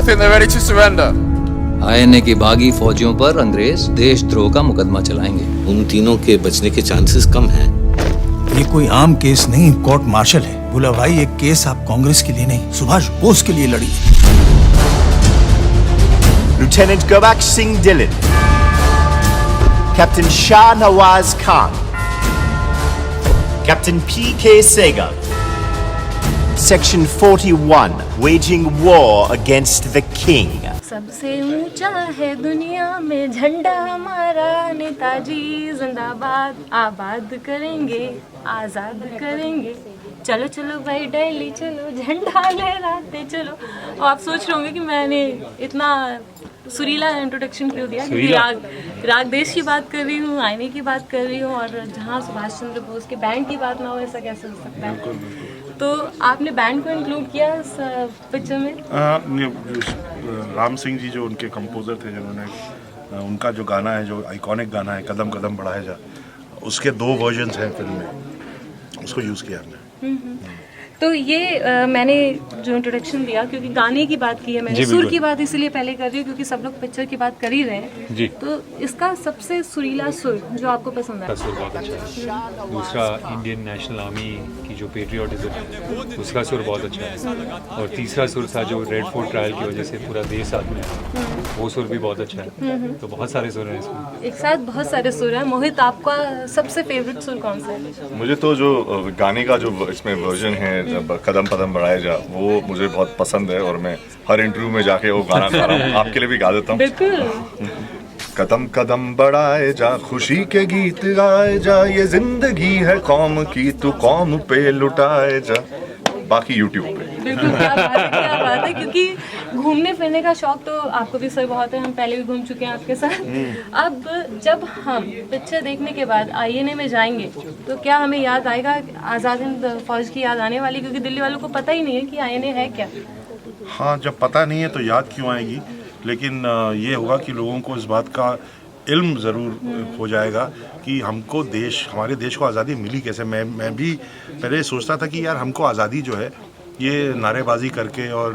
think they're ready to surrender. INA की बागी फौजियों पर अंग्रेज देशद्रोह का मुकदमा चलाएंगे। उन तीनों के बचने के चांसेस कम हैं। ये कोई आम केस नहीं, कोर्ट मार्शल है। बोला भाई, ये केस आप कांग्रेस के लिए नहीं, सुभाष बोस के लिए लड़ी। Lieutenant Gobak Singh Dhillon, Captain Shah Nawaz Khan, Captain P.K. Sehgal. Section 41, waging war against the king. सबसे ऊंचा है दुनिया में झंडा हमारा, नेताजी जिंदाबाद, आबाद करेंगे आजाद करेंगे, चलो चलो भाई दिल्ली चलो, झंडा लहराते चलो। और आप सोच रहे होंगे कि मैंने इतना सुरीला इंट्रोडक्शन क्यों दिया, क्योंकि राग देश की बात कर रही हूँ, आईने की बात कर रही हूँ, और जहाँ सुभाष चंद्र बोस के बैंड की बात ना हो, ऐसा कैसे हो सकता है। तो आपने बैंड को इंक्लूड किया इस पिक्चर में? राम सिंह जी जो उनके कंपोजर थे, जिन्होंने उनका जो गाना है, जो आइकॉनिक गाना है कदम कदम बढ़ाए जा, उसके 2 वर्जन्स हैं फिल्म में, उसको यूज़ किया हमने। तो ये मैंने जो इंट्रोडक्शन दिया, क्योंकि गाने की बात की है मैंने, सुर की बात इसलिए पहले कर रही हूँ क्योंकि सब लोग पिक्चर की बात कर ही रहे हैं जी। तो इसका सबसे सुरीला सुर जो आपको पसंद है? सुर बहुत अच्छा है। दूसरा, इंडियन नेशनल आर्मी की जो पेट्रियोटिज्म है उसका सुर बहुत अच्छा है। और तीसरा सुर था जो रेड फोर्ट ट्रायल की वजह से पूरा देश साथ में है, वो सुर भी बहुत अच्छा है। तो बहुत सारे सुर हैं इसमें, एक साथ बहुत सारे सुर हैं। मोहित, आपका सबसे फेवरेट सुर कौन सा है? मुझे तो जो गाने का जो इसमें वर्जन है कदम कदम बढ़ाए जा, वो मुझे बहुत पसंद है, और मैं हर इंटरव्यू में जाके वो गाना गा रहा हूँ। आपके लिए भी गा देता हूँ। बिल्कुल। कदम कदम बढ़ाए जा, खुशी के गीत गाए जा, ये जिंदगी है कौम की, तू कौम पे लुटाए जा। बाकी यूट्यूब पे। बिल्कुल, क्या बात है, क्योंकि घूमने फिरने का शौक तो आपको भी सर बहुत है, हम पहले भी घूम चुके हैं आपके साथ। अब जब हम पिक्चर देखने के बाद आईएनए में जाएंगे तो क्या हमें याद आएगा आज़ाद हिंद फौज की याद आने वाली, क्योंकि दिल्ली वालों को पता ही नहीं है कि आईएनए है क्या। हाँ, जब पता नहीं है तो याद क्यों आएगी, लेकिन ये होगा कि लोगों को इस बात का इल्म ज़रूर हो जाएगा कि हमको हमारे देश को आज़ादी मिली कैसे। मैं भी पहले सोचता था कि यार हमको आज़ादी जो है ये नारेबाजी करके और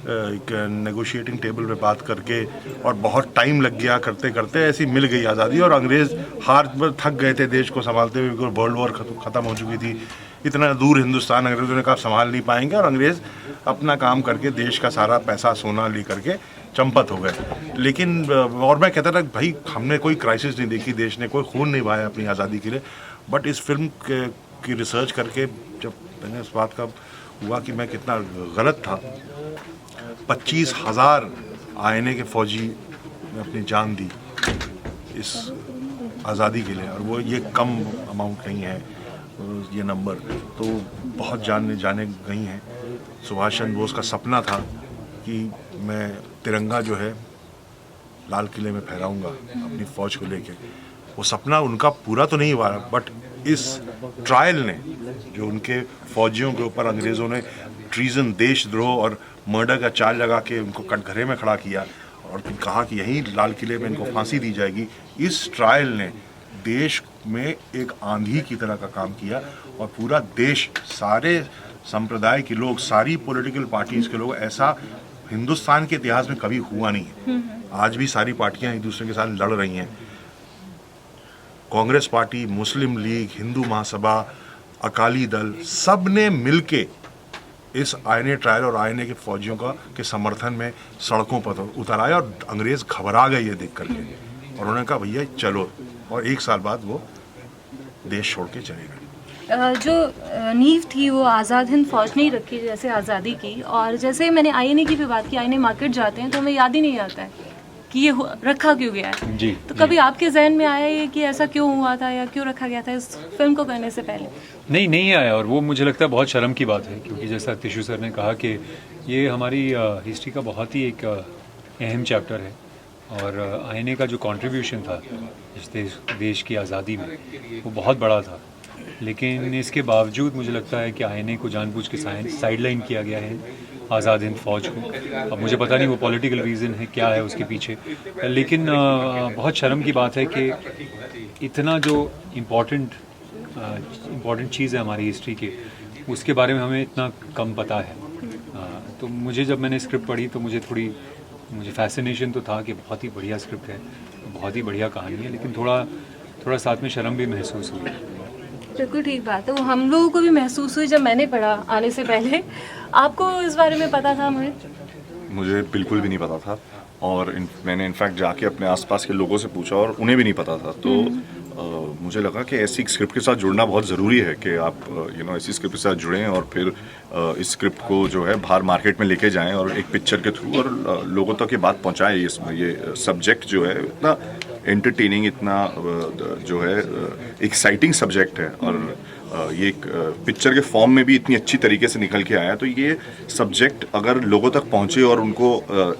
एक नेगोशिएटिंग टेबल पे बात करके और बहुत टाइम लग गया, करते करते ऐसी मिल गई आज़ादी, और अंग्रेज़ थक गए थे देश को संभालते हुए, वर्ल्ड वॉर ख़त्म हो चुकी थी, इतना दूर हिंदुस्तान अंग्रेज़ों ने कहा संभाल नहीं पाएंगे, और अंग्रेज़ अपना काम करके देश का सारा पैसा सोना ले करके चंपत हो गए। लेकिन और मैं कहता था भाई हमने कोई क्राइसिस नहीं देखी, देश ने कोई खून नहीं बहाया अपनी आज़ादी के लिए। बट इस फिल्म की रिसर्च करके जब मैंने इस बात का हुआ कि मैं कितना गलत था, 25,000 आईएनए के फौजी ने अपनी जान दी इस आज़ादी के लिए, और वो ये कम अमाउंट नहीं है ये नंबर, तो बहुत जाने गई हैं। सुभाष चंद्र बोस का सपना था कि मैं तिरंगा जो है लाल किले में फहराऊंगा अपनी फ़ौज को लेके। वो सपना उनका पूरा तो नहीं हुआ, बट इस ट्रायल ने जो उनके फौजियों के ऊपर अंग्रेज़ों ने ट्रीजन, देशद्रोह और मर्डर का चार्ज लगा के उनको कटघरे में खड़ा किया और कहा कि यहीं लाल किले में इनको फांसी दी जाएगी, इस ट्रायल ने देश में एक आंधी की तरह का काम किया, और पूरा देश, सारे संप्रदाय के लोग, सारी पॉलिटिकल पार्टीज़ के लोग, ऐसा हिंदुस्तान के इतिहास में कभी हुआ नहीं है। आज भी सारी पार्टियां एक दूसरे के साथ लड़ रही हैं। कांग्रेस पार्टी, मुस्लिम लीग, हिंदू महासभा, अकाली दल, सब ने मिलके इस आईएनए ट्रायल और आईएनए के फौजियों के समर्थन में सड़कों पर उतर आए, और अंग्रेज़ घबरा गए ये देख करके, और उन्होंने कहा भैया चलो, और 1 साल बाद वो देश छोड़ के चले गए। जो नींव थी वो आज़ाद हिंद फौज ने ही रखी, जैसे आज़ादी की, और जैसे मैंने आईएनए की भी बात की, आईएनए मार्केट जाते हैं तो हमें याद ही नहीं आता है कि ये रखा क्यों गया है जी। तो कभी आपके जहन में आया ये कि ऐसा क्यों हुआ था या क्यों रखा गया था इस फिल्म को करने से पहले? नहीं आया, और वो मुझे लगता है बहुत शर्म की बात है, क्योंकि जैसा तिशु सर ने कहा कि ये हमारी हिस्ट्री का बहुत ही एक अहम चैप्टर है, और आईएनए का जो कंट्रीब्यूशन था इस देश की आज़ादी में वो बहुत बड़ा था। लेकिन इसके बावजूद मुझे लगता है कि आईएनए को जानबूझ के साइडलाइन किया गया है आज़ाद हिंद फौज को। अब मुझे पता नहीं वो पॉलिटिकल रीज़न है क्या है उसके पीछे, लेकिन बहुत शर्म की बात है कि इतना जो इम्पॉर्टेंट चीज़ है हमारी हिस्ट्री के, उसके बारे में हमें इतना कम पता है। तो मुझे जब मैंने स्क्रिप्ट पढ़ी तो मुझे फैसिनेशन तो था कि बहुत ही बढ़िया स्क्रिप्ट है, बहुत ही बढ़िया कहानी है, लेकिन थोड़ा साथ में शर्म भी महसूस हुई। बिल्कुल ठीक बात है, वो हम लोगों को भी महसूस हुई जब मैंने पढ़ा आने से पहले। आपको इस बारे में पता था मोहित? मुझे बिल्कुल भी नहीं पता था, और मैंने इनफैक्ट जाके अपने आसपास के लोगों से पूछा और उन्हें भी नहीं पता था। तो मुझे लगा कि ऐसी स्क्रिप्ट के साथ जुड़ना बहुत ज़रूरी है कि आप ऐसी स्क्रिप्ट के साथ जुड़ें और फिर इस स्क्रिप्ट को जो है बाहर मार्केट में लेके जाएं और एक पिक्चर के थ्रू और लोगों तक ये बात पहुंचाएं। ये सब्जेक्ट जो है इतना एंटरटेनिंग, इतना जो है एक्साइटिंग सब्जेक्ट है, और ये एक पिक्चर के फॉर्म में भी इतनी अच्छी तरीके से निकल के आया। तो ये सब्जेक्ट अगर लोगों तक पहुंचे और उनको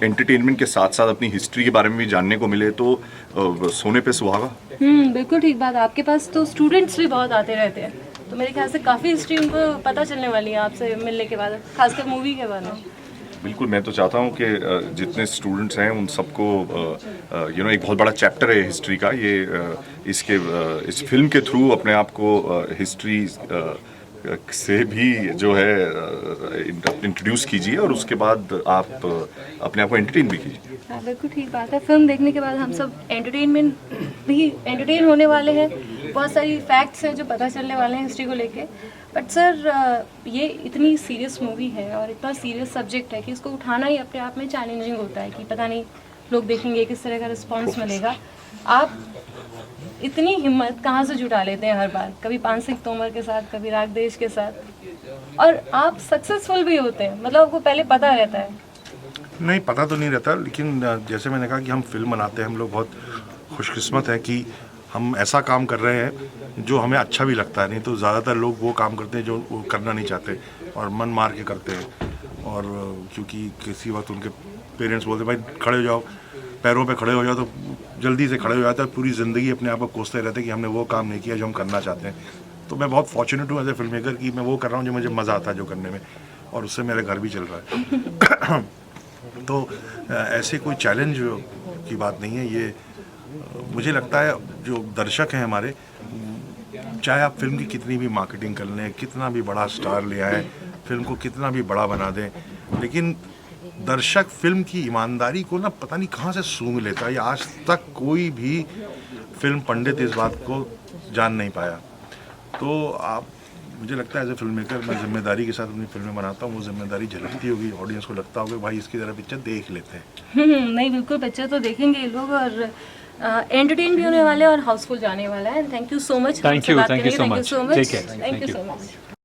एंटरटेनमेंट के साथ साथ अपनी हिस्ट्री के बारे में भी जानने को मिले तो सोने पे सुहागा। बिल्कुल ठीक बात। आपके पास तो स्टूडेंट्स भी बहुत आते रहते हैं, तो मेरे ख्याल से काफ़ी हिस्ट्री उनको पता चलने वाली है आपसे मिलने के बाद, खासकर मूवी के बारे में। बिल्कुल, मैं तो चाहता हूँ कि जितने स्टूडेंट्स हैं उन सबको एक बहुत बड़ा चैप्टर है हिस्ट्री का, ये इस फिल्म के थ्रू अपने आप को हिस्ट्री से भी जो है इंट्रोड्यूस कीजिए और उसके बाद आप अपने आप को एंटरटेन भी कीजिए। हाँ, बिल्कुल ठीक बात है। फिल्म देखने के बाद हम सब एंटरटेन होने वाले हैं। बहुत सारी फैक्ट्स हैं जो पता चलने वाले हैं हिस्ट्री को लेके। बट सर, ये इतनी सीरियस मूवी है और इतना सीरियस सब्जेक्ट है कि इसको उठाना ही अपने आप में चैलेंजिंग होता है कि पता नहीं लोग देखेंगे किस तरह का रिस्पॉन्स मिलेगा। आप इतनी हिम्मत कहाँ से जुटा लेते हैं हर बार, कभी पान सिंह तोमर के साथ, कभी रागदेश के साथ, और आप सक्सेसफुल भी होते हैं? मतलब आपको पहले पता रहता है? नहीं, पता तो नहीं रहता, लेकिन जैसे मैंने कहा कि हम फिल्म बनाते हैं, हम लोग बहुत खुशकिस्मत हैं कि हम ऐसा काम कर रहे हैं जो हमें अच्छा भी लगता है। नहीं तो ज़्यादातर लोग वो काम करते हैं जो वो करना नहीं चाहते और मन मार के करते हैं, और क्योंकि किसी वक्त उनके पेरेंट्स बोलते भाई खड़े हो जाओ, पैरों पे खड़े हो जाओ, तो जल्दी से खड़े हो जाते हैं। पूरी ज़िंदगी अपने आप को कोसते रहते हैं कि हमने वो काम नहीं किया जो हम करना चाहते हैं। तो मैं बहुत फॉर्चुनेट हूँ एज ए फिल्म मेकर कि मैं वो कर रहा हूँ जो मुझे मज़ा आता है जो करने में, और उससे मेरा घर भी चल रहा है। तो ऐसे कोई चैलेंज की बात नहीं है। ये मुझे लगता है जो दर्शक हैं हमारे, चाहे आप फिल्म की कितनी भी मार्केटिंग कर लें, कितना भी बड़ा स्टार ले आए, फिल्म को कितना भी बड़ा बना दें, लेकिन दर्शक फिल्म की ईमानदारी को ना पता नहीं कहाँ से सूंघ लेता है। आज तक कोई भी फिल्म पंडित इस बात को जान नहीं पाया। तो आप, मुझे लगता है एज ए फिल्म मेकर मैं जिम्मेदारी के साथ अपनी फिल्में बनाता हूँ। वो जिम्मेदारी झलकती होगी, ऑडियंस को लगता होगा भाई इसकी तरह पिक्चर देख लेते हैं। नहीं, बिल्कुल पिक्चर तो देखेंगे लोग, और एंटरटेन भी होने वाले और हाउसफुल जाने वाला है। Thank you so much. Thank you so much. Thank you so much.